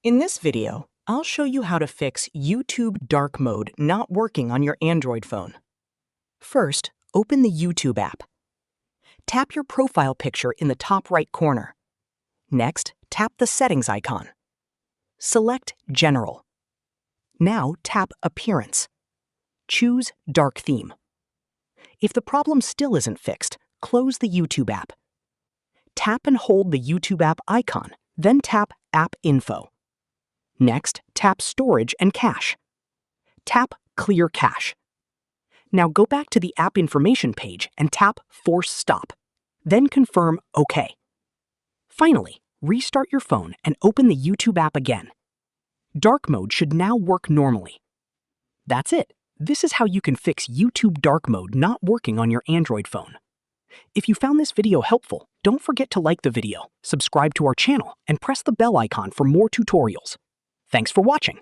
In this video, I'll show you how to fix YouTube dark mode not working on your Android phone. First, open the YouTube app. Tap your profile picture in the top right corner. Next, tap the settings icon. Select General. Now tap Appearance. Choose Dark Theme. If the problem still isn't fixed, close the YouTube app. Tap and hold the YouTube app icon, then tap App Info. Next, tap Storage and Cache. Tap Clear Cache. Now go back to the app information page and tap Force Stop. Then confirm OK. Finally, restart your phone and open the YouTube app again. Dark mode should now work normally. That's it. This is how you can fix YouTube dark mode not working on your Android phone. If you found this video helpful, don't forget to like the video, subscribe to our channel, and press the bell icon for more tutorials. Thanks for watching.